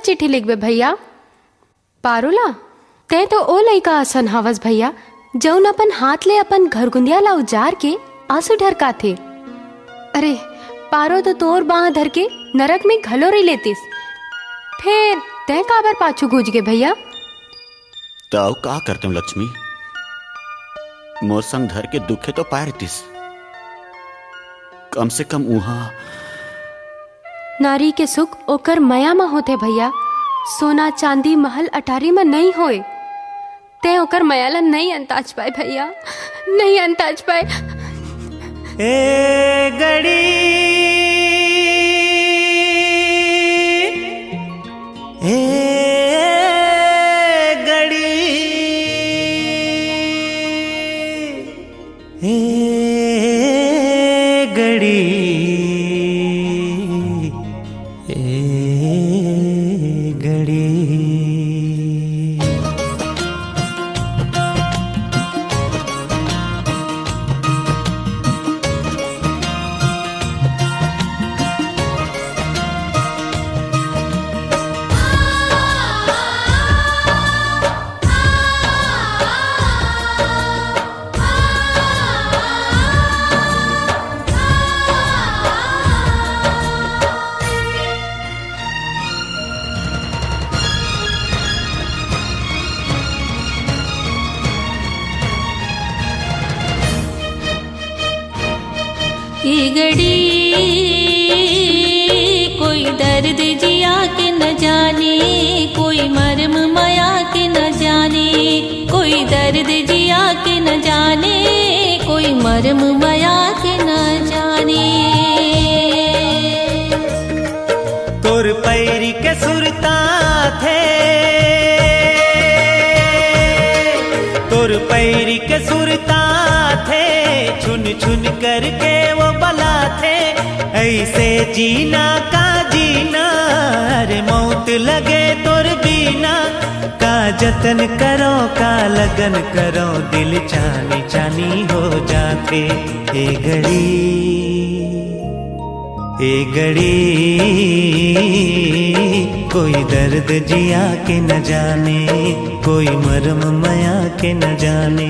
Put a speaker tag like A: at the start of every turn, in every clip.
A: चिट्ठी लिखबे भैया? पारुला ते तो ओ लइका असन हवस भैया जौन अपन हाथ ले अपन घरगुंदिया ला उजार के आंसू ढरकाथे। अरे पारो तो तोर बाह धर के नरक में घलो रही लेतिस, फिर तय काबर पाछू गूंज गे भैया?
B: ताऊ का करते हूँ लक्ष्मी, मोर संग धर के दुखे तो पाए रहतीस, कम से कम उहा
A: नारी के सुख ओकर मया में होते भैया, सोना चांदी महल अटारी में नहीं होए। ते ओकर मयाला नहीं अंताज पाए भैया, नहीं अंताज पाए।
C: ए गड़ी ए घड़ी
D: ये घड़ी कोई दर्द जिया के न जाने, कोई मर्म माया के न जाने, कोई दर्द जिया के न जाने, कोई मर्म माया के न जाने।
C: तोर पैरी के सुरता थे, तोर पैरी के सुरता थे, छुन छुन करके वो बला थे। ऐसे जीना का जीना, अरे मौत लगे तोर बीना। का जतन करो का लगन करो, दिल चानी चानी हो जाते। ए घड़ी ए घड़ी कोई दर्द जिया के न जाने, कोई मरम माया के न जाने,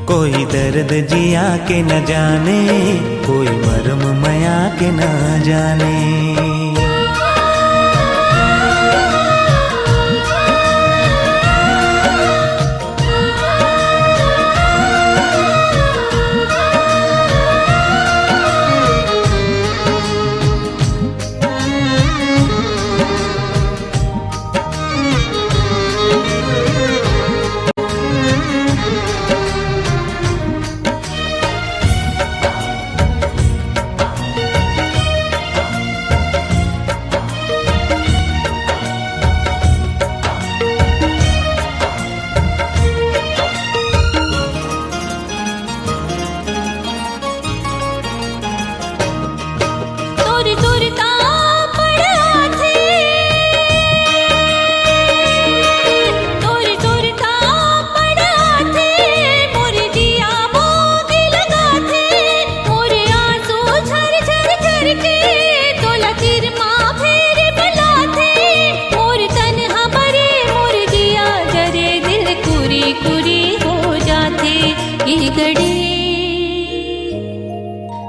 C: कोई दर्द जिया के न जाने, कोई मरम माया के न जाने।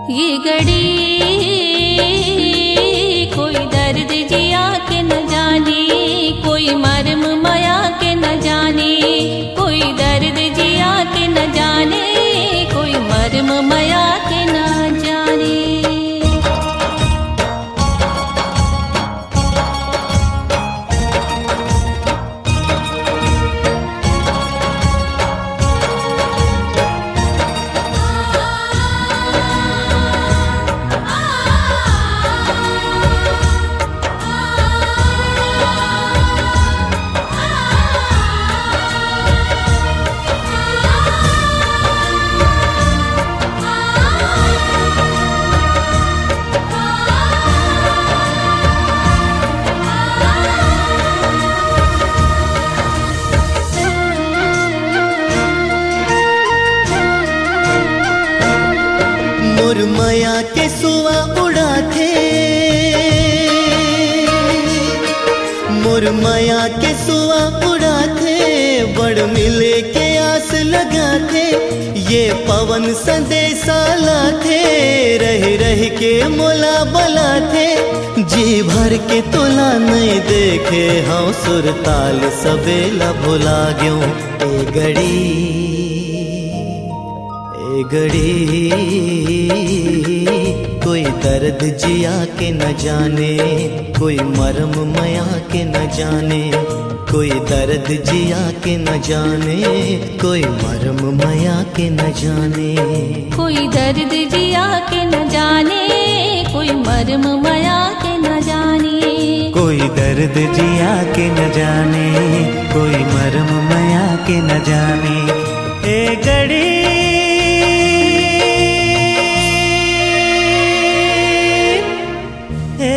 D: ये घड़ी कोई दर्द जिया के न जाने, कोई मर्म माया के न जाने, कोई दर्द जिया के न जाने, कोई मर्म माया के न जाने।
E: मोर माया के सुआ उड़ा थे, मोर माया के सुआ उड़ा थे, बड़ मिले के आस लगा थे। ये पवन संदेशा ला थे, रह रह के मोला बला थे। जी भर के तोला नहीं देखे, हाँ सुर ताल सबेला भुला गयो। ए घड़ी ए घड़ी कोई दर्द जिया के न जाने, कोई मरम माया के न जाने, कोई दर्द जिया के न जाने, कोई मरम माया के न जाने।
D: कोई दर्द जिया के न जाने, कोई मर्म माया के न जाने,
C: कोई दर्द जिया के न जाने, कोई मरम माया के न जाने। ए घड़ी ए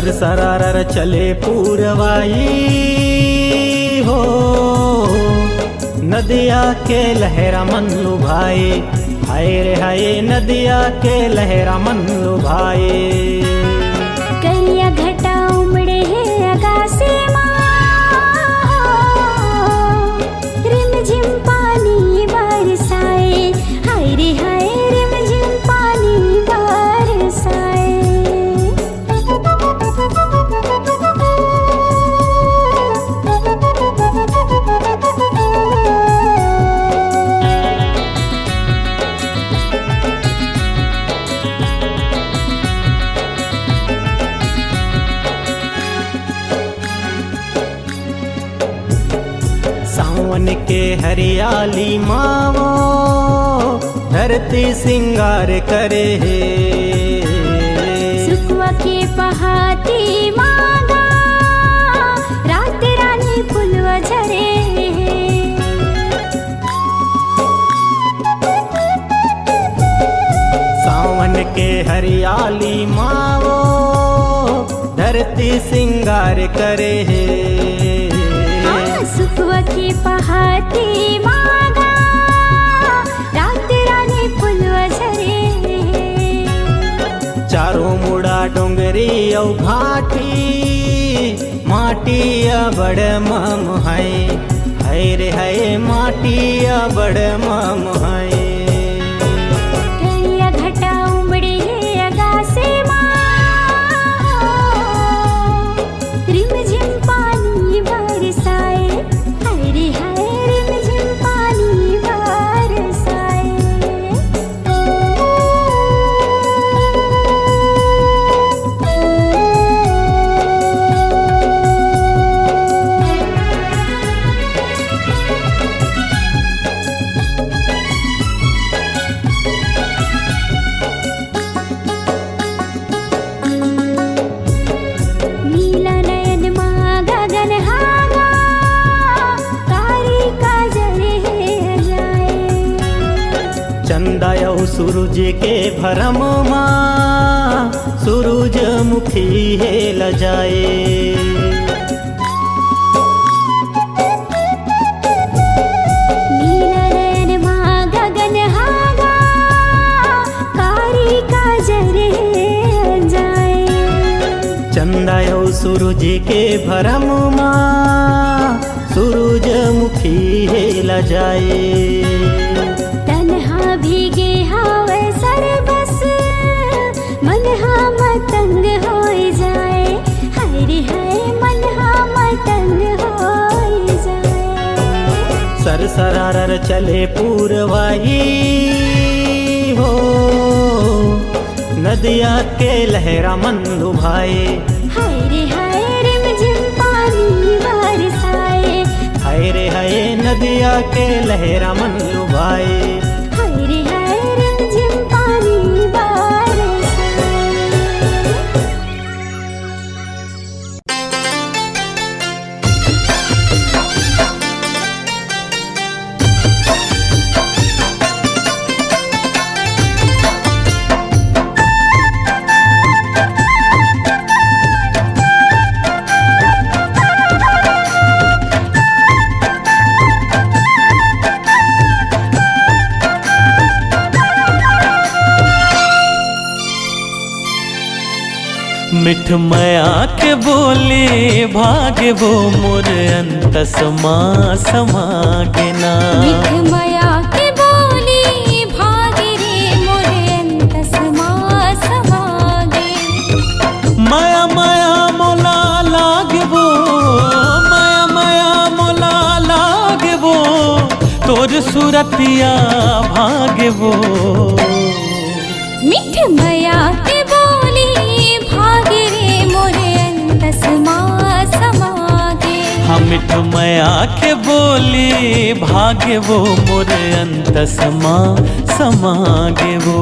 C: सरसरार चले पूरवाई हो, नदिया के लहरा मन लुभाए, हाय रे हाय नदिया के लहरा मन लुभाए।
F: कलिया घटा उमड़े है अगासे रिमझिम पानी बरसाए, हाय रे हाय रिमझिम पानी बरसाए।
C: सावन के हरियाली मावो धरती सिंगार करे है,
F: सुखवा के पहाती मागा रात रानी फुलवा झरे।
C: सावन के हरियाली मावो धरती सिंगार करे है,
F: सुखवा के पहाती मागा रात रानी फुलवा झरे।
C: चारों मुड़ा डोंगरी औ घाटी माटी बड़ मम है, हाय रे हाय माटी बड़ मम है।
F: कलिया घटा उमड़े है अगासे रिमझिम पानी बरसाए, हाय रे हाय रिमझिम पानी बरसाए। नीला नयन मा गगन हागा कारी काजल है जाए।
C: चंदा यौ सूरज के भरम माँ सूरजमुखी है लजाए।
F: नीला नयन मा गगन हागा कारी काजल है जाए।
C: चंदा यौ सूरज के भरम माँ सूरजमुखी है लजाए।
F: तन्हा भीगे हावे सरबस मन हा मतंग होए जाए, हाय रे हाय मन हा मतंग होए जाए।
C: सरसरार चले पूरवाई हो, नदिया के लहरा मन लुभाए,
F: हाय रे हाय रिमझिम पानी बरसाए।
C: हाय रे हाय नदिया के लहरा मन लुभाए।
F: हाय रे हाय रिमझिम पानी बरसाए।
C: मिठ मया के बोले भागे वो मोर अंत समा समागना।
F: मिठ मया के बोली भागे रे मोरे अंत समा समागे।
C: माया माया मोला लागे वो, माया माया मोला लागे वो, तोर सूरतिया भागे वो।
F: मिठ मया के बोली भागे रे मोरे अंत समा समागे।
C: हम मिठ मया के बोली भागे वो मोर अंत समा समागे वो।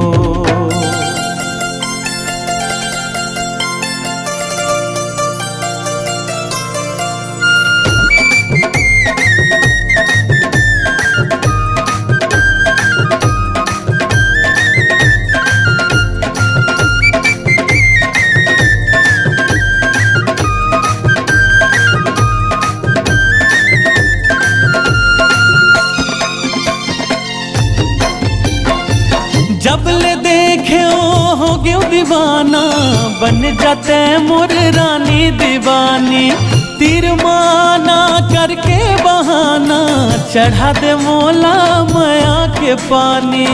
C: देखे ओ हो गयो दीवाना, बन जाते मोर रानी दीवानी। तीर माना करके बहाना, चढ़ा दे मोला माया के पानी।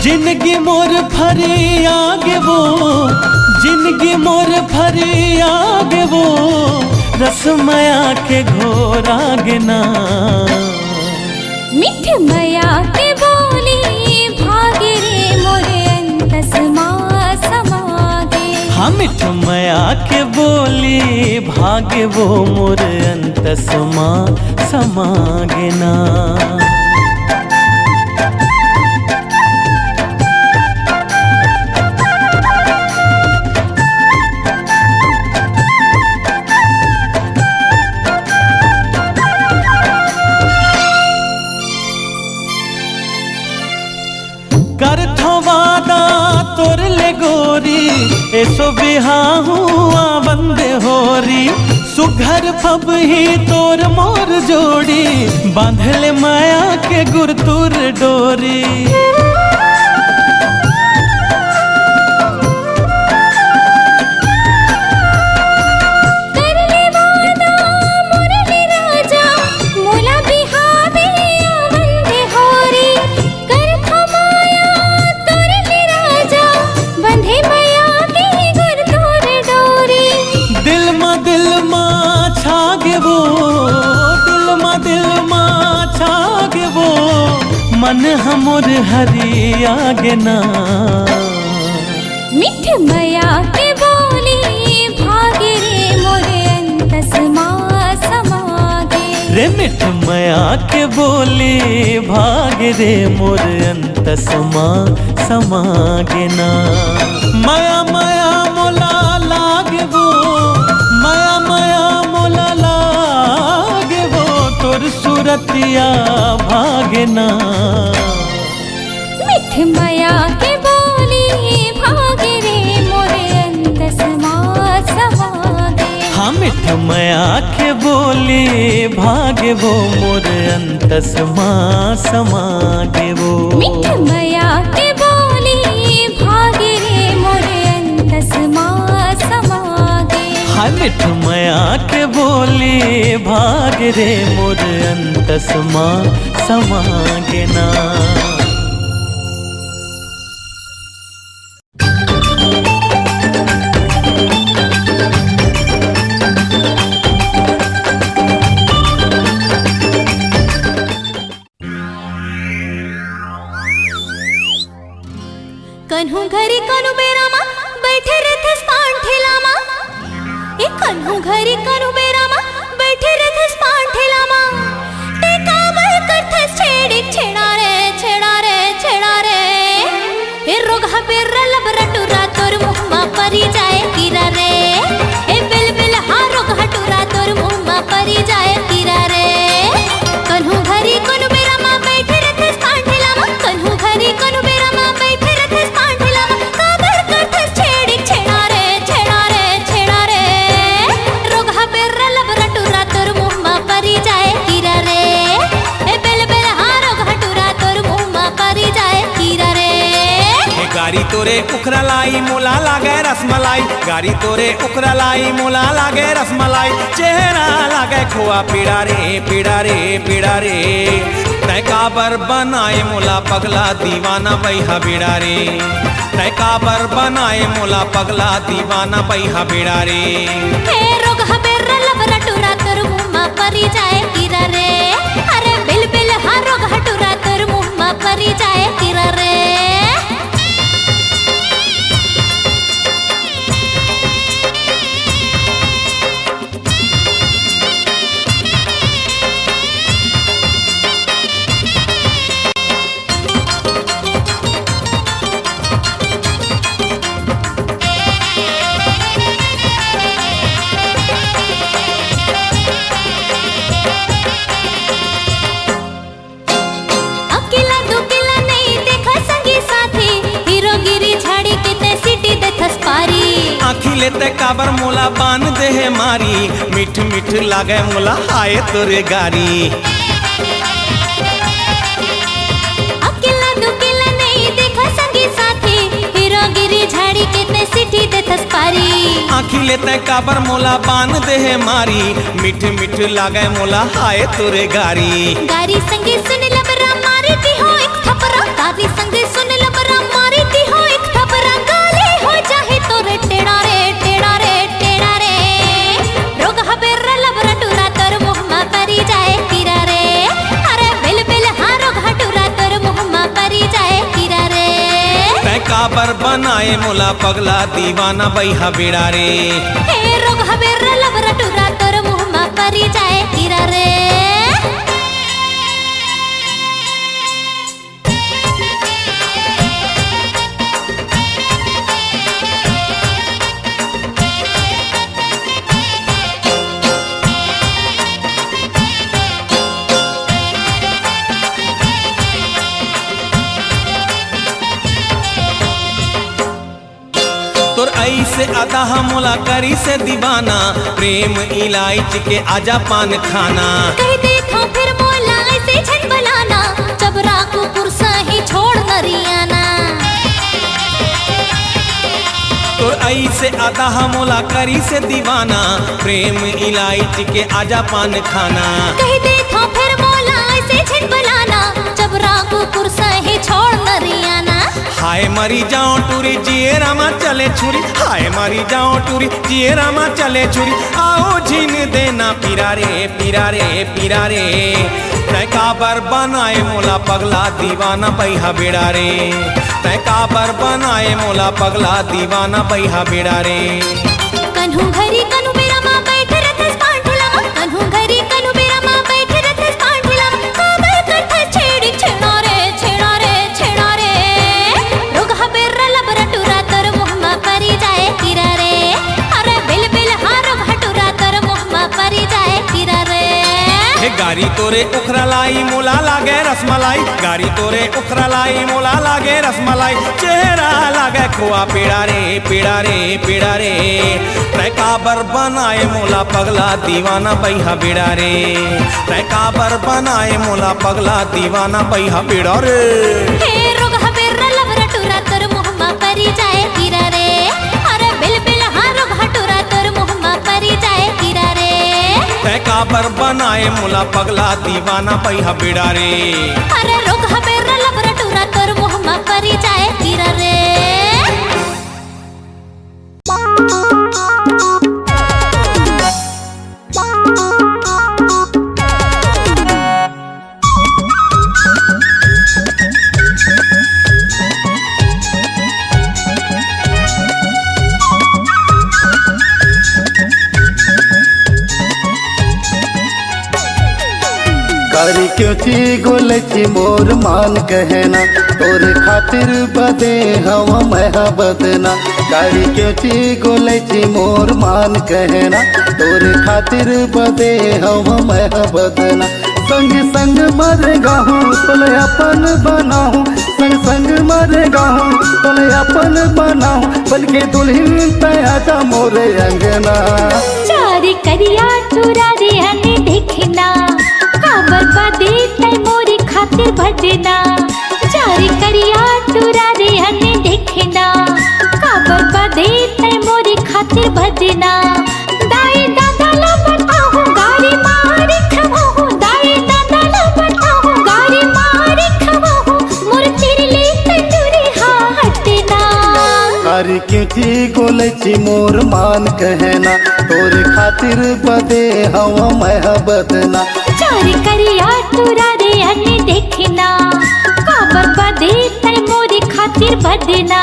C: जिंदगी मोर भरी आगे वो, जिंदगी मोर भरी आगे वो, रसमया के घोर आगे ना।
F: मिठ मया के बोली भागे रे मोरे अंतसमा समागे।
C: हाँ मिठ मया के बोली भागे वो मोर अंतसमा समागे ना। कर थो वादा तोर ले गोरी, ऐसो बिहाहू बंदे होरी। सुघर फब ही तोर मोर जोड़ी, बांधले माया के गुरतुर डोरी। मन हमर हरी आगे ना।
F: मिठ मया के बोली भागे रे मोरे अंतसमा समागे।
C: रे मिठ मया के बोली भागे रे मोर अंतसमा समागे ना। माया माया मोला लागे वो, माया माया मोला लागे वो, तोर सूरतिया भागे ना।
F: मिठ मया के बोली भागे रे मोरे अंतसमा समागे।
C: हाँ मिठ मया के बोली भागे वो मोर अंतसमा समागे वो।
F: मिठ मया के बोली भागे रे मोरे अंतसमा समागे।
C: हाँ मिठ मया के बोली भागे रे मोर अंतसमा समागे ना।
F: कन्हू घरी कनु बेरामा बैठे रहते पान ठेलामा। ए कन्हू घरी कनु बेरामा बैठे रहते पान ठेलामा। ते काबर करथे छेड़ी छेड़ा रे छेड़ा रे छेड़ा रे। ए रोगा पेर लबरटुरा तोर मुहमा परी जाए कीरा रे। ए बिल बिल हा रोगा टुरा तोर मुहमा परी जाए कीरा रे। कन्हू घरी कनु बेरामा बैठे रहते पान ठेलामा। कन्हू घरी कनु बेरामा बैठे रहते पान ठेलामा। काबर करथे छेड़ी छेड़ा रे छेड़ा रे छेड़ा रे। रोगा पेर लबरटुरा तोर मुहमा परी जाए कीरा रे। ए बिल बिल हा रोगा टुरा तोर मुहमा परी जाए कीरा रे।
G: गारी तोरे उखरा लाई मोला लागे रसमलाई। गारी तोरे उखरा लाई मोला लागे रसमलाई। चेहरा लागे खोआ पीड़ा रे पीड़ा रे पीड़ा रे। तय काबर बनाए मोला पगला दीवाना बैहा बीड़ा रे। तय काबर बनाए मोला पगला दीवाना बैहा बीड़ा रे।
F: हे रोगा पेर लबरटुरा तोर मुहमा परी जाए कीरा रे। अरे बिल बिल हा रोगा टुरा तोर मुहमा परी जाए कीरा रे।
G: काबर मोला बान दे है मारी, मिठ मिठ लागे मोला हाय तोरे गारी।
F: अकेला दुकेला नहीं देखा संगी साथी, हीरोगिरी झाड़ी कितने सिटी देथस पारी।
G: आँखी लेते काबर मोला बान दे है मारी, मिठ मिठ लागे मोला हाय तोरे गारी।
F: गारी संगे सुन लबरा मारी दी हो एक थपरा, गारी संगे सुन लबरा मारी दी हो एक थपरा। गाली हो जाहे तोरे टेढ़ा रे टेढ़ा रे टेढ़ा रे, रोग हबेर लबरा टूरा तोर मुँह मा परी जाए कीरा रे। अरे बिल बिल हाँ रोग हटूरा तोर मुँह मा परी जाए कीरा रे।
G: तै काबर बनाए मोला पगला दीवाना बैहा बेड़ा रे।
F: हे रोग हबेर लबरा टूरा तोर मुँह मा परी जाए कीरा रे।
G: तोर ऐसे अदा मोला करी से दीवाना, प्रेम इलायच के आजा पान खाना।
F: कह दे था फिर मोला ऐसे झन बलाना, जबरा कुकुर सही छोड़ नरियाना।
G: तोर ऐसे अदा मोला करी से दीवाना, प्रेम इलायच के आजा पान खाना।
F: कह दे था फिर मोला ऐसे झन बलाना, जबरा कुकुर सही छोड़ नरियाना।
G: हाय मरी जाओ टूरी जिए रामा चले छुरी, हाय मरी जाओ टूरी जिए रामा चले छुरी। आओ झीन देना पीरा रे पीरा रे पीरा रे। तै काबर बनाए मोला पगला दीवाना बैहा बेड़ा रे। तै काबर बनाए मोला पगला दीवाना बैहा बेड़ा रे।
F: कन्हू घरी कन्हू मेरा माँ बैठे रहते पांठला माँ, कन्हू घरी कन्हू मेरा माँ बैठे रहते पांठला माँ। काबर करते छेड़ी छेड़ा रे छेड़ा रे छेड़ा रे, रोग हबेर लबरा टूरा तोर मुँह मा परी जाए कीरा रे। अरे बिल बिल हाँ रोग हटूरा तोर मुँह मा परी जाए कीरा रे।
G: हे गारी तोरे उखरा लाई मोला लागे रसमलाई, गारी तोरे उखरा लाई मोला लागे रसमलाई। चेहरा लागे खोआ पेड़ा रे पेड़ा रे पेड़ा रे। तै काबर बनाए मोला पगला दीवाना बैहा बेड़ा रे। तै काबर बनाए मोला पगला दीवाना बैहा बेड़ा रे।
F: हे रोग हबेर लबरा टूरा तोर मुँह मा परी जाए कीरा रे। अरे बिल बिल हाँ रोग हटूरा तोर मुँह मा परी जाए कीरा रे।
G: तै काबर बनाए मोला पगला दीवाना बैहा बेड़ा रे।
F: अरे रोग हबेर लबरा टूरा तोर मुँह मा परी जाए कीरा रे।
E: कारी क्यों ची गोलची मोर मान कहना, तोरे खातिर बदे हवा मैं बदना। कारी क्यों ची गोलची मोर मान कहना, तोरे खातिर बदे हवा मैं बदना। संग संग मरेगा हूँ तोले अपन बनाऊँ, संग संग मरेगा हूँ तोले अपन बनाऊँ। बल्कि दुल्हन तैयार मोरे अंगना।
F: चारी करिया चुरा रे हने देखना, काबर बदे तै मोरी खातिर भजना। चारी करिया चुरा रे हने देखना, काबर बदे तै मोरी खातिर भजना। दाई दादा ला बताऊँ गारी मारी खवाऊँ, दाई दादा ला बताऊँ गारी मारी खवाऊँ। मोर चिरले तंदूरी हाँ हटना।
E: कारी क्यों ची गोलची मोर मान कहना, तोरे खातिर बदे हवा मैं बदना।
F: चारी करिया तुरा रे हने देखना, काबर बदे तै मोरी खातिर भजना।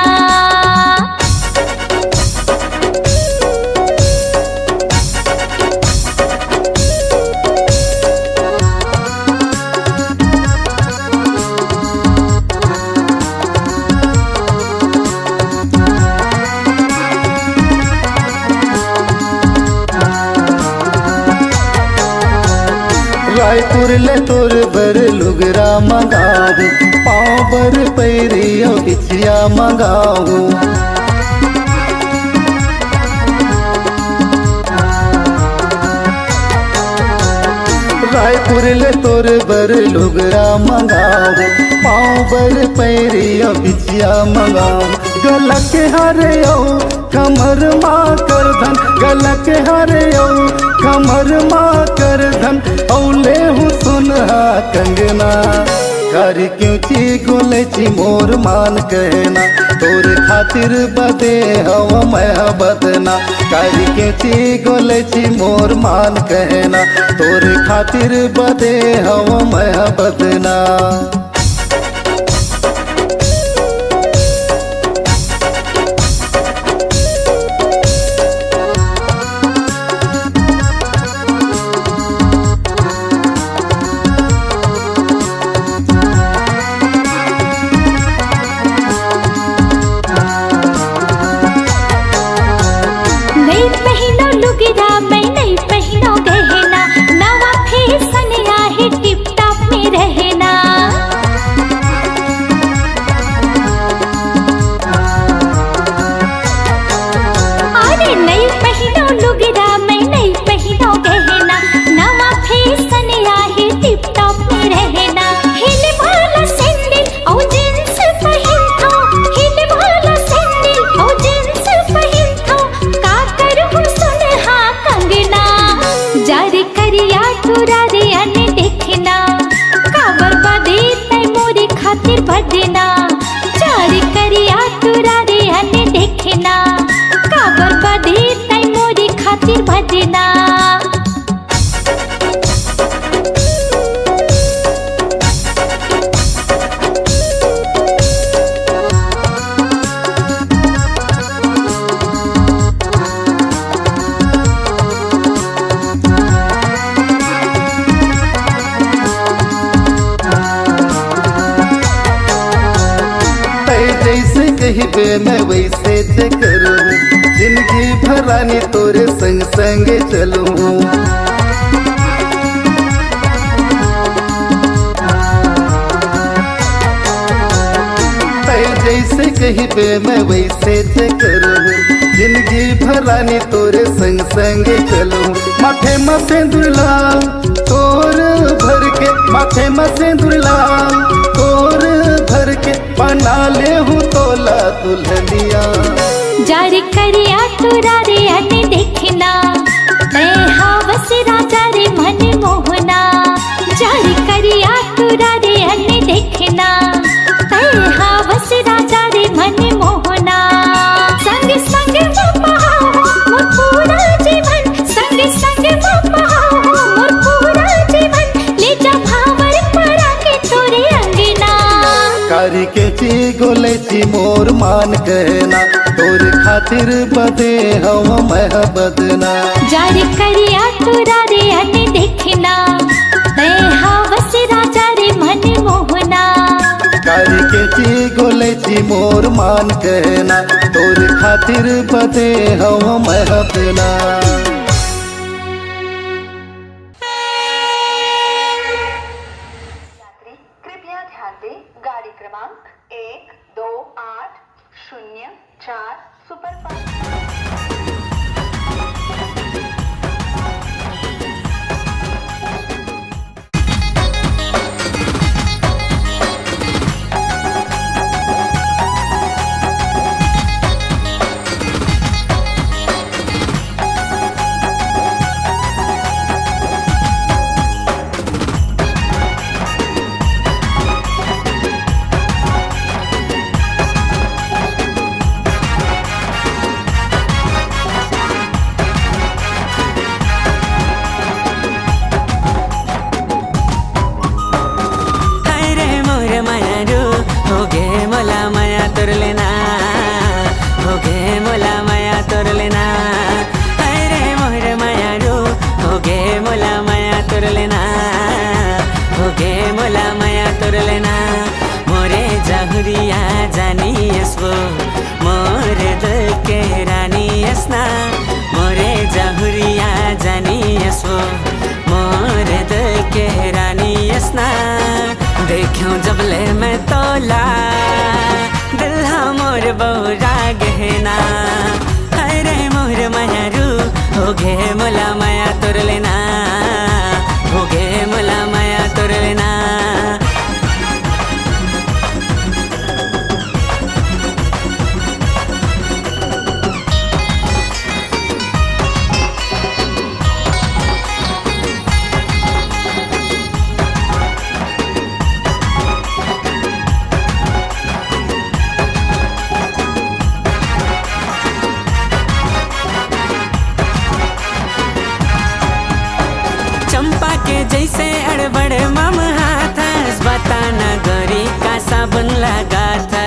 E: रायपुर ले तोर बर लुगरा मंगाऊ, पाँव बर पैरियो बिछिया मंगाऊ।
H: पुरले तोर बर लुगरा मंगाओ, पाँव बर पैरिया बिछिया मंगाओ। गला के हारे आओ कमर माँ कर धन, गला के हारे आओ कमर माँ कर धन। औले हूँ सुनहा कंगना, कारी क्यों ची गोले ची मोर मान कहना। तोर खातिर बदे हवा मैं बदना, कारी क्यों ची गोले ची मोर मान कहना। तोर खातिर बदे हवा मैं बदना।
F: नहीं पहनो लुगड़ा मैं नहीं पहनो गहना, नवा फैशन आहे टिप टॉप में रहना। अरे नहीं पहनो लुगड़ा मैं नहीं पहनो गहना, नवा फैशन आहे टिप टॉप में रहना। हिले वाला सैंडल और जींस पहन थो, हिले वाला सैंडल और जींस पहन थो। का करूँ सुनहा कंगना, जारी करिया तोरा रे अने देखना। का बर्बादे तय मोरे खातिर बदना, जारी करिया तोरा रे अने देखना। का बर्बादे तय मोरे खातिर बदना।
H: जैसे कहिबे मैं वैसे जे करूँ, जिंदगी भरानी तोरे संग संग चलूँ। जैसे कहिबे मैं वैसे जे करूँ, जिंदगी भरानी तोरे संग संग चलूँ। माथे में सिंदूर लाल तोर भर के, माथे में सिंदूर लाल तोर भर के। बना ले हूँ तोला दुल्हनिया,
F: जारी करिया तोरा रे अने देखना। तय हावस राजा रे मन मोहना, जारी करिया तोरा रे अने देखना। तय हावस राजा रे मन मोहना। संग संग बहाओ मोर पूरा जीवन, संग संग बहाओ मोर पूरा जीवन। ले जा भावर परा के तोरे अंगना।
H: कारी के ची गोले ची मोर मान कहना। तोर खातिर बदे हवा मैं बदना,
F: जारी करिया तोरा रे अने देखना। तय हावस राजा रे मन मोहना।
H: कारी के ची गोले ची मोर मान कहना। तोर खातिर बदे हवा मैं बदना।
I: कृपया ध्यान दें, गाड़ी क्रमांक 128004 सुपरफास्ट।
J: हुरिया जानी यसो मोरे दिल के रानी यसना मोरे जहुरिया जानी यसो मोरे दिल के रानी यसना देखूं जबले मैं तोला दिल मोर बहुरा गहना अरे मोर मायारू हो गे मोला माया तोर लेना हो गे मोला चंपा के जैसे अड़बड़ मम हाथ बताना गोरी का साबुन लगा था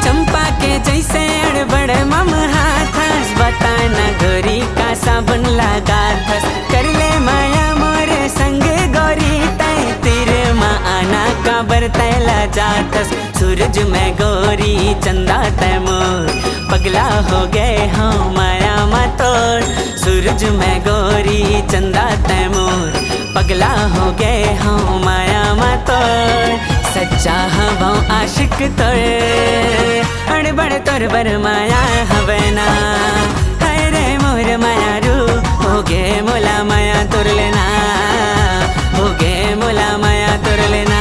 J: चंपा के जैसे अड़बड़ मम हाथ बताना गोरी का साबुन लगा था कर ले माया मोर संग गोरी तय तेरे माँ आना का बरतैला जातस सूरज में गोरी चंदा तैमूर पगला हो गए हाँ माया मतोर सूरज में गोरी चंदा तैमूर पगला हो गए हाँ माया मतोर सच्चा हवा आशिक तोर अड़बड़ तोर बर माया हवे ना हाय रे मोर माया रू हो गे मोला माया तोर लेना हो गे मोला माया तोर लेना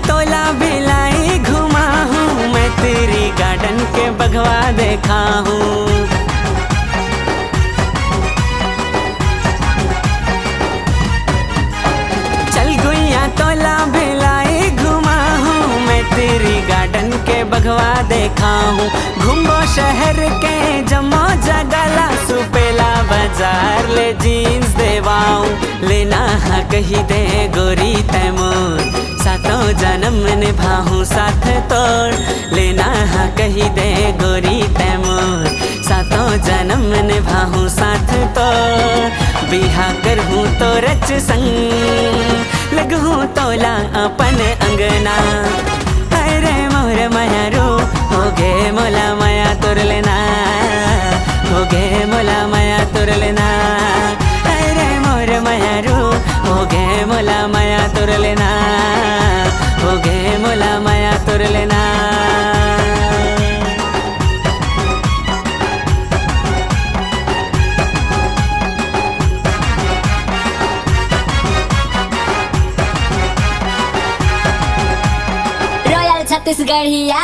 J: तोला बिलाई घुमा हूँ मैं तेरी गार्डन के बगवा देखा हूँ चल गुइया तोला बिलाई घुमा हूँ मैं तेरी गार्डन के बगवा देखा हूँ घूमो शहर के जमो जगला सुपेला बाजार ले जीन्स देवाऊँ लेना हा कही दे गोरी तैमूर सातों जन्म निभाऊं साथ तोड़ लेना हा कही दे गोरी तैमूर सातों जन्म निभाऊं साथ तोड़ बिहा करहूँ तो रच संग लगहूँ तोला अपन अंगना अरे मोर माया रू हो गे मोला माया तोर लेना हो गे मोला माया तोर लेना अरे मोर माया रू हो गे मोला माया तोर लेना हो गे मोला माया तोर लेना
F: रॉयल छत्तीसगढ़िया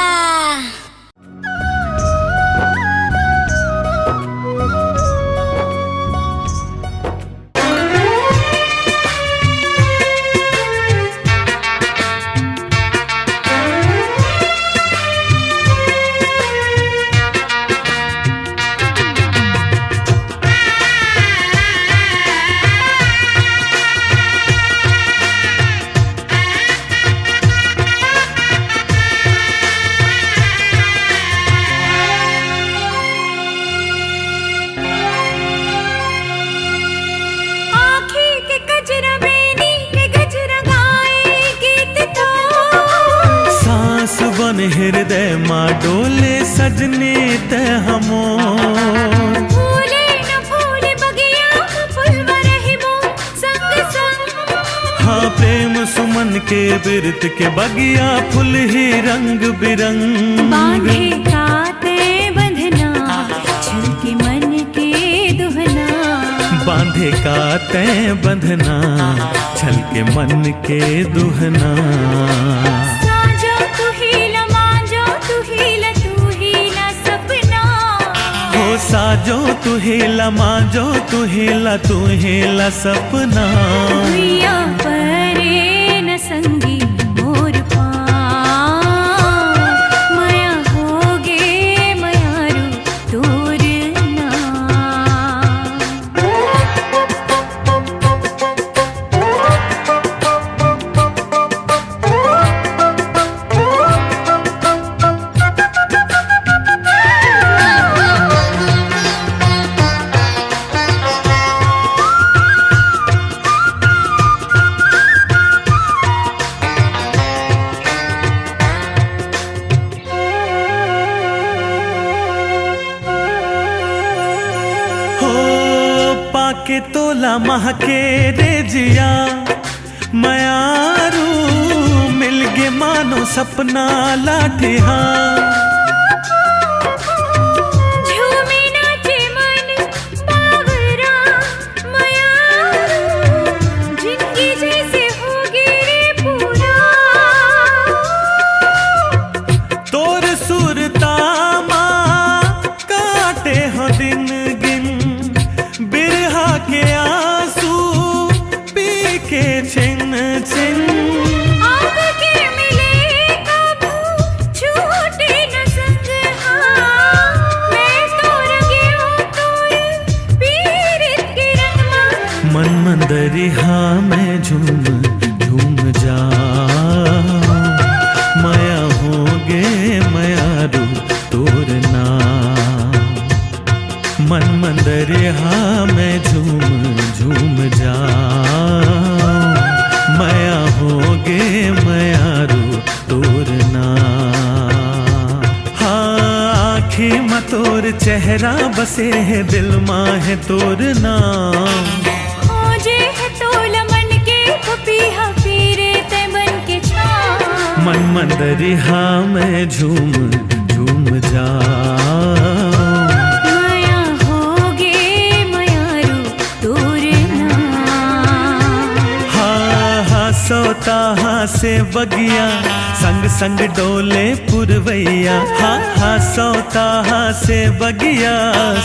C: हृदय माँ डोले सजने ते हमो
F: फूले न फूले बगिया फुलवा रहिबो संग संग
C: हाँ प्रेम सुमन के बिरत के बगिया फुल ही रंग बिरंग
F: बांधे काते बंधना छल के मन के दुहना
C: बांधे काते बंधना छल के मन के दुहना साजो तू हेला मांजो तू हेला सपना
F: भैया परे न संगी मोर माया होगे मयारू तोर ना
C: के तोला महके रे जिया मयारू मिल गे मानो सपना लाठिया
F: झूमे नाचे मन
C: हो दिन गिन बिरहा के आंसू पी के छिन छिन
F: आपके मिले कब छूटे न संग मैं तो रंगियों तोर पीरित के रंगमा
C: मन मंदरिहा में झूम झूम जा माया होगे मयारू तोर नाम मन मंदरिहा में झूम झूम जा माया होगे मयारू तोर नाम हाँ आँखी में तोर चेहरा बसे है दिल माँ है तोर नाम
F: खोजे है तोला मन के पपीहा पीरे ते बन के छाँव
C: मन मंदरिहा में झूम झूम जा
F: माया होगे मयारू तोर नाम
C: हाँ सोता हाँ से बगिया संग संग डोले पुरवैया हाँ सोता हाँ से बगिया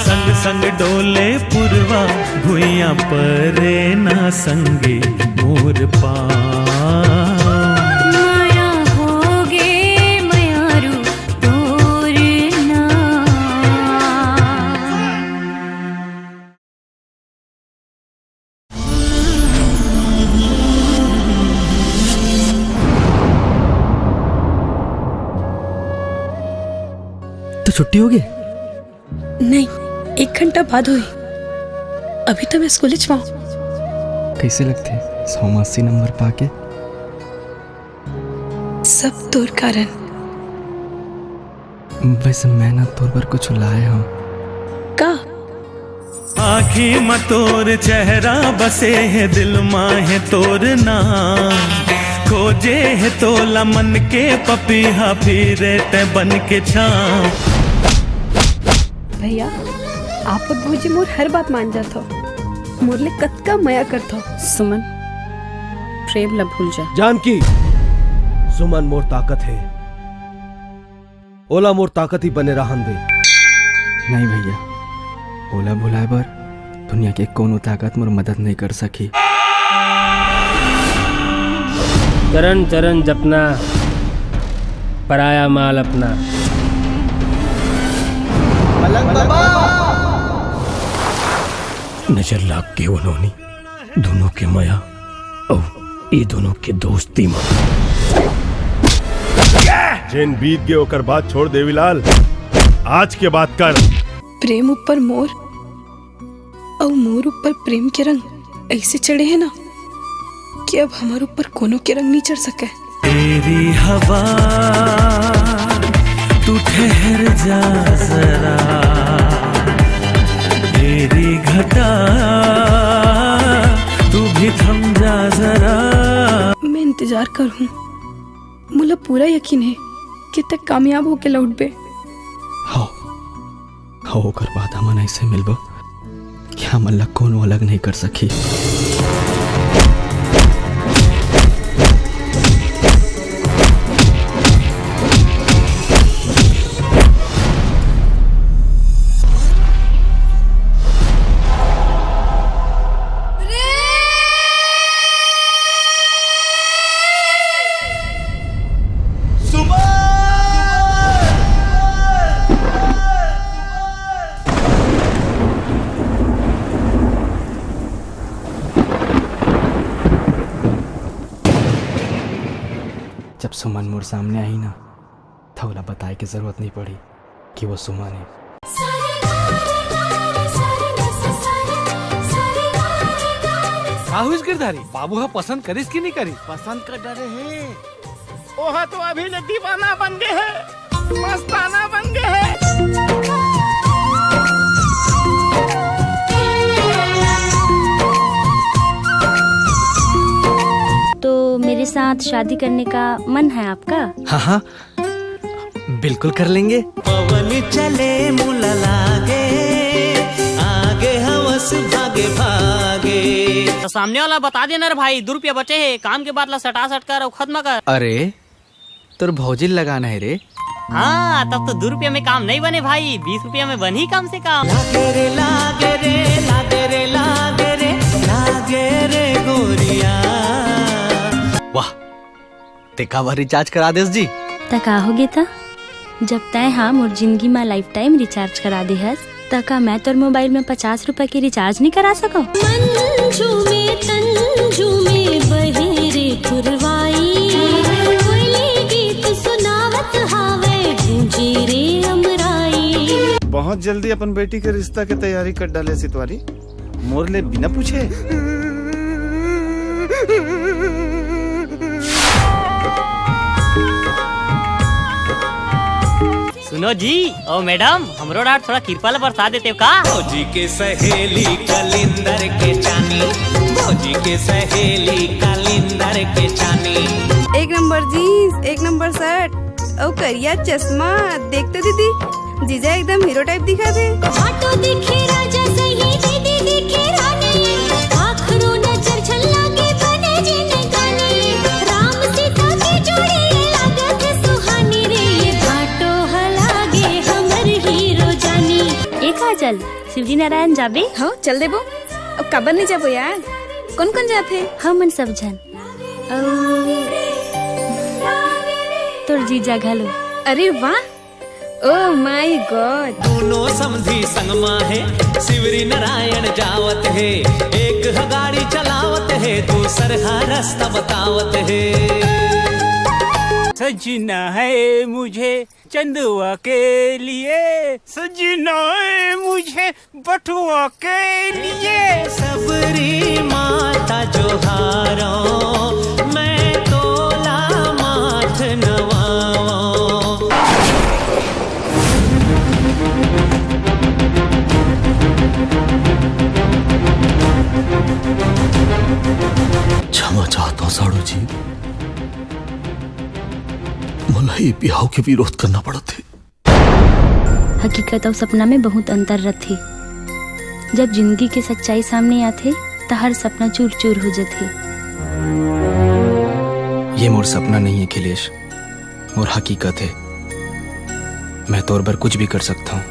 C: संग संग डोले पुरवा भुइया परे ना संगे मोर पा
F: माया होगे मयारू तोर नाम
K: तो छुट्टी हो गई?
L: नहीं, 1 घंटा बाद हुई। अभी तो मैं स्कूल जाऊँ।
K: कैसे लगते 180 नंबर पाके?
L: सब तोर कारण।
K: वैसे मैं ना तोर पर कुछ लाया हूँ।
L: का?
C: आँखी में तोर चेहरा बसे है दिल माँ है तोर नाम खोजे है तोला मन के पपीहा फिरे ते बन के छाँव
L: भैया आप और भौजी मोर हर बात मान जात हो। मोरले कतका मया करत हो। सुमन प्रेम ला भूल जा।
M: जानकी सुमन मोर ताकत है ओला मोर ताकत ही बने रहन दे।
K: नहीं भैया ओला भुलाए बर दुनिया के कोनो ताकत मोर मदद नहीं कर सकी।
N: चरण चरण जपना पराया माल अपना।
O: नजर लाग के उन्होंने दोनों के माया और ये दोनों के दोस्ती में
P: जेन बीत गए ओकर बात छोड़ देवीलाल आज के बात कर।
L: प्रेम ऊपर मोर और मोर ऊपर प्रेम के रंग ऐसे चढ़े हैं ना कि अब हमारे ऊपर कोनो के रंग नहीं चढ़ सके।
C: तेरी हवा तू ठहर जा जरा तेरी घटा तू भी थम जा जरा।
L: मैं इंतजार करूं मुझे पूरा यकीन है कि तक कामयाब होके लौट बे।
K: हाँ होकर बात हमन ऐसे मिलबो कि हम अल्लाह कोनो अलग नहीं कर सकी। जब सुमन मोर सामने आई ना तो ओला बताए की जरूरत नहीं पड़ी कि वो सुमन है।
Q: साहुस गिरधारी बाबू हा पसंद करिस कि नहीं करी?
R: पसंद कर डरे हैं ओहा तो अभी ले दीवाना बन गए हैं मस्ताना बन गए हैं।
S: तो मेरे साथ शादी करने का मन है आपका?
K: हाँ हाँ बिल्कुल कर लेंगे।
C: पवन चले मुला लागे आगे हवस भागे भागे।
T: तो सामने वाला बता देना रे भाई 2 रुपया बचे है काम के बाद ला सटा सट कर खत्म कर।
K: अरे तोर भौजी लगाना है रे
T: हाँ तब तो 2 रुपया में काम नहीं बने भाई, 20 रुपया में बन ही कम से कम।
C: लागे रे लागे रे लागे रे लागे रे लागे रे गोरिया।
K: वाह, ते कावर रिचार्ज करा देस जी।
S: तका हो गए था जब तय हाँ मोर जिंदगी में लाइफ टाइम रिचार्ज करा दे हस, तका मैं तोर मोबाइल में 50 रुपए की रिचार्ज नहीं करा सको।
F: मंजू में तंजू में बहेरे पुरवाई, कोयली गीत सुनावत हावे गूंजे रे अमराई।
R: बहुत जल्दी अपन बेटी के रिश्ता के तैयारी कर डाले सितवारी, मोर ले बिना पूछे।
T: सुनो जी, ओ मैडम हमरो डाट थोड़ा किरपा बरसा देते हो का?
C: भौजी के सहेली कलिंदर के चानी, भौजी के सहेली कलिंदर के चानी।
L: 1 नंबर जीन्स, 1 नंबर शर्ट और करिया चश्मा, देखते दीदी जीजा एकदम हीरो टाइप दिखा दे।
F: ऑटो दिखे राजा सही, दीदी दिखे रानी, आखिरों नजर झल्ला के बने जिन गाने, राम सीता की जोड़ी लागत सुहानी रे, ये भाटो हलागे हमर हीरो जानी।
S: एक चल शिवजी नारायण जाबे।
L: हाँ चल देबो। अब काबर नहीं जाबो यार, कौन कौन जाते?
S: हम सब जन तोर जीजा घलो।
L: अरे वाह, ओह माय गॉड।
C: दोनों समधी संगमा है, शिवरी नारायण जावत है, एक गाड़ी चलावत है, दूसर रास्ता बतावत है।
Q: सजना है मुझे चंदुआ के लिए, सजना है मुझे बटुआ के लिए।
C: सबरी माता जोहारो, मैं तोला माथ नवाओ।
K: क्षमा चाहता हूँ साड़ू जी, मला ये बिहाव के विरोध करना पड़ा थे।
S: हकीकत और सपना में बहुत अंतर रहते। जब जिंदगी की सच्चाई सामने आते तो हर सपना चूर चूर हो जाते।
K: ये मोर सपना नहीं है अखिलेश, मोर हकीकत है। मैं तौर पर कुछ भी कर सकता हूँ।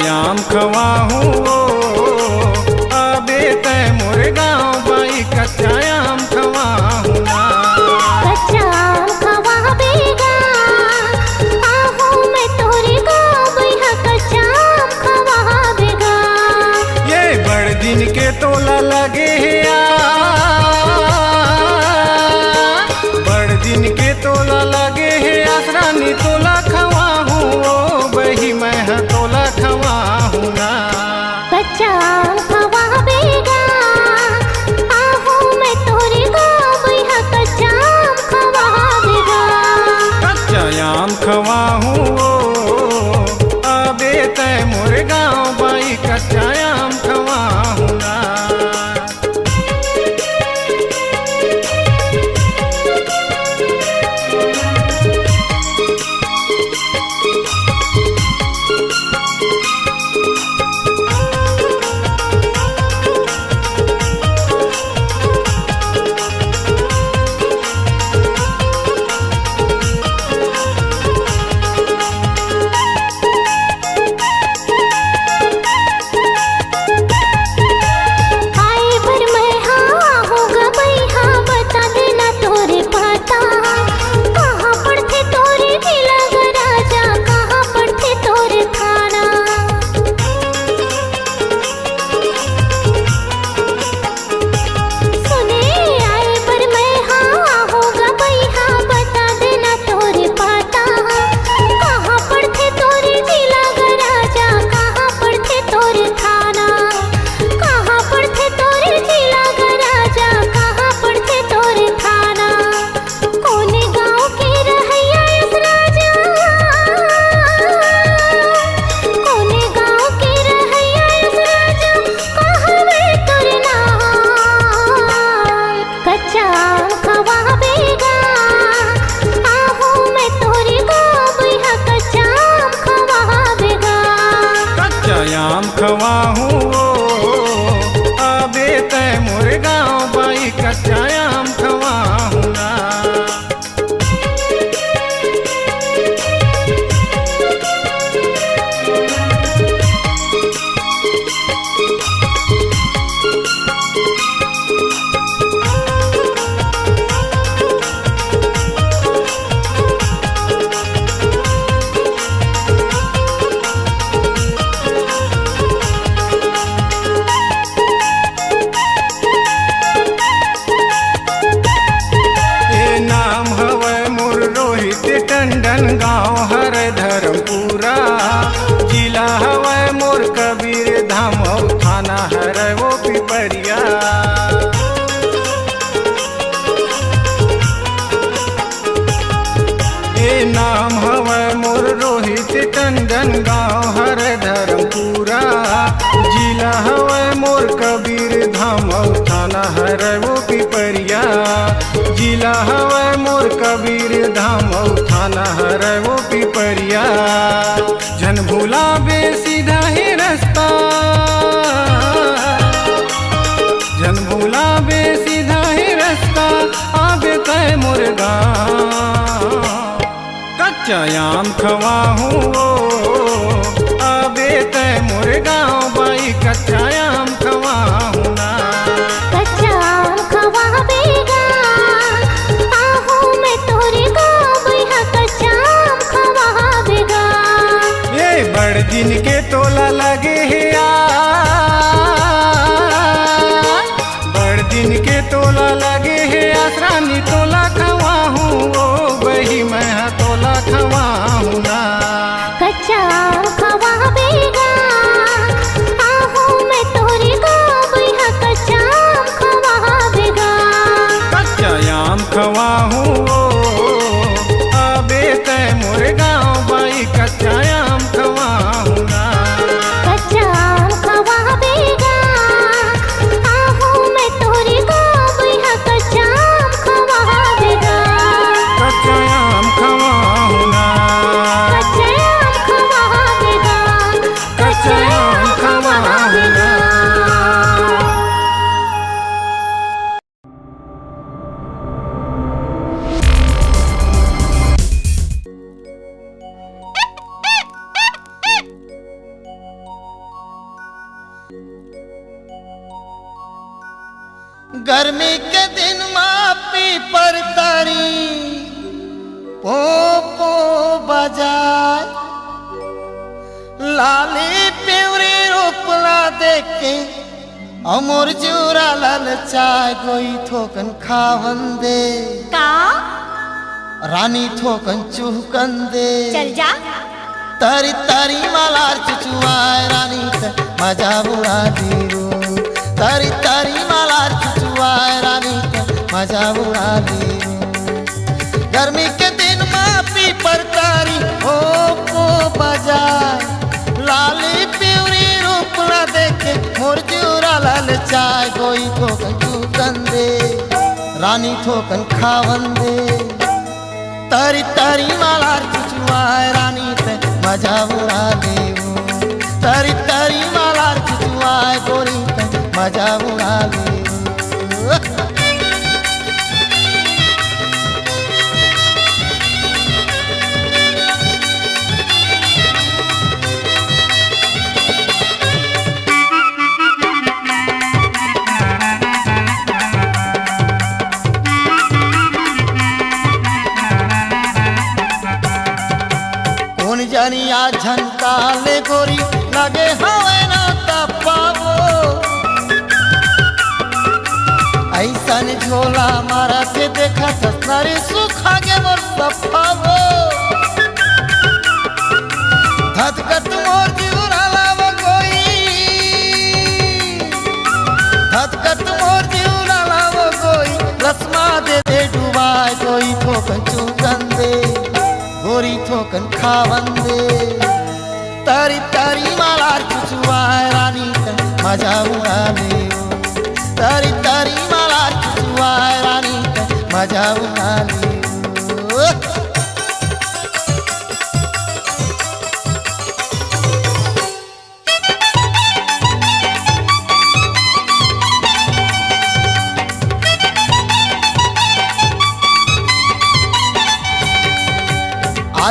R: आम खवा हूँ अबे तय मोरे गाँव बाई, कच्चा आम खवा हूँ ना।
F: कच्चा आम खवा बेगा, आहूँ मैं तोरे गाँव बैहा, कच्चा आम खवा बेगा।
R: ये बड़ दिन के तोला लगे बड़ दिन के तोला लगे है, आसरानी तोला खवा हूँ बही मैं तोला खवा मोरे गाँव बाई कच्चा आम खवाहूँ ना। टंडन गाँव हर धर्मपुरा, जिला हवै मोर कबीर धाम, थाना हर वो पिपरिया। ए नाम हवै मोर रोहित टंडन गाँव हर धर्मपुरा, जिला हवै मोर कबीर धाम, थाना हर वो पिपरिया। जिला हवै मोर कबीर धाम, थाना हर वो पिपरिया। जन भूला बे सीधा ही रास्ता, जन भूला बे सीधा ही रास्ता, आगे तय मोर गाँव कच्चा आम खवाहूँ आबे तय मोर गाँव बाई कच्चा आम खवाहूँ ना।
F: कच्चा आम खवाबेगा आहूँ मैं तोरे गाँव बैहा, कच्चा आम खवाबेगा।
R: ये बड़ दिन के तोला लगे है बड़ दिन के तोला लगे है आसरानी तोला खवाहूँ वो बही मैं तोला खवाहूँ ना।
F: कच्चा आम खवाबेगा आहूँ मैं तोरे गाँव बैहा, कच्चा आम खवाबेगा।
R: कच्चा आम खवाहूँ आबे तय मोर गाँव बाई कच्चा आम खवाहूँ ना।
F: कच्चा आम खवाबेगा आहूँ मैं तोरे गाँव बैहा, कच्चा आम खवाबेगा।
R: कच्चा आम खवाहूँ ना।
F: कच्चा आम खवाबेगा,
R: कच्चा आम खवाहूँ ना।
E: गर्मी के दिन मापी पर तारी पो पो बजाय, लाली पिवरी रोपला देखे अमोर जूरा लाल चाय, कोई थोकन खावन दे
F: का
E: रानी थोकन चुहकन दे।
F: चल जा
E: तारी तारी मालार चुचुआए रानी ते मजा बुरा दीरू। तारी तारी मालार चुचुआए रानी ते मजा बुरा दीरू। गर्मी के दिन मापी पर तारी हो को बजाय, लाली पिवरी रूपला देखे मोर जूरा लाल चाय, कोई थोकन चुकन दे रानी थोकन खावन दे। तारी तारी मालार चुचुआए रानी ते मजा बुरा देऊ। तारी तारी मालार चुचुआए गोरी ते मजा बुरा देऊ। जनिया झनका ले गोरी लगे हवे ना तपावो, ऐसन झोला मारा के देखा ससनारी सुखा गे मोर सफावो। धतकत मोर जीवरा लावो कोई, धतकत मोर जीवरा लावो कोई, रस्मा दे दे डुबाए कोई ठोकन चुकन दे गोरी ठोकन खावन दे। तारी तारी मालार चुचुआए रानी ते मजा उड़ा ले। तारी तारी मालार चुचुआए रानी ते मजा उड़ा ले।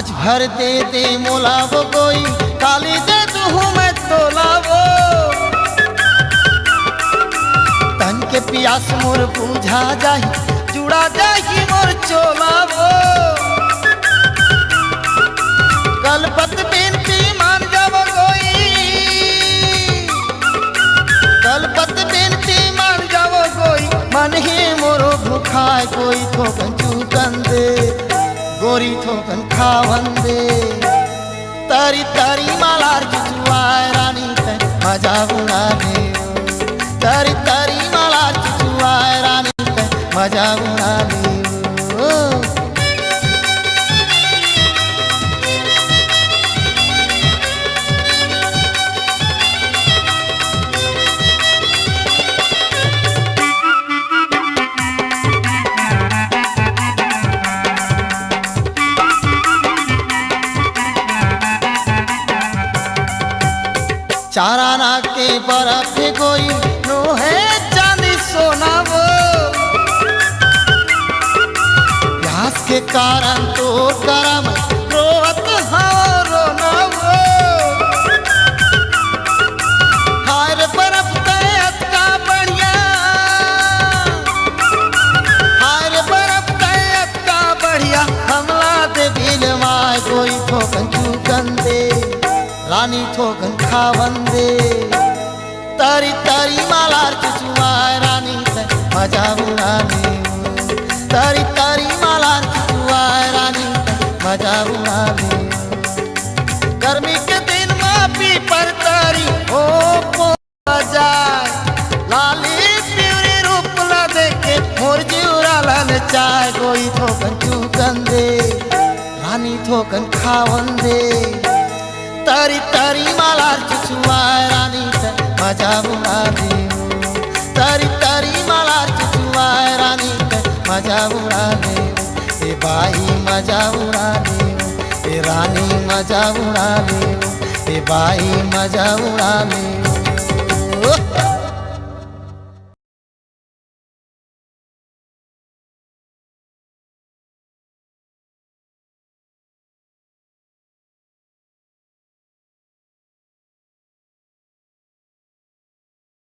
E: आज भर दे दे मोला वो कोई काली दे दूँ मैं तोला वो तन के पियास मोर बुझा जाही जुड़ा जाही मोर चोला वो कलपत बिनती मान जाव कोई कलपत बिनती मान जाव कोई मन ही मोरो भूखाए कोई थोकन चूकन दे गोरी थोकन खावन दे तारी तारी मालार चुचुआए रानी ते मजा उड़ा दे तारी तारी मालार चुचुआए रानी ते मजा उड़ा दे चारा ना के बर्फ गोई नो है चांदी सोना वो प्यास के कारण तो करम रोवत हाँ रोना वो हार बर्फ तैयत का बढ़िया हार बर्फ तैयत का बढ़िया हमला दे बिल माय कोई ठोकन चूकन दे रानी ठोकन खावन दे तारी तारी मालार चुचुआए रानी ते मजा उड़ा दे तारी तारी मालार चुचुआए रानी ते मजा उड़ा दे गर्मी के दिन मापी पर तारी हो जाए लाली प्यूरी रूप ला देखे मोर जीवरा लन चाय कोई ठोकन चूकन दे रानी ठोकन खावन दे तारी तारी मालार चुचुआए रानी ते मजा उड़ा दे तारी तारी मालार चुचुआए रानी ते मजा उड़ा दे ए बाई मजा उड़ा दे ए रानी मजा उड़ा दे ए बाई मजा उड़ा दे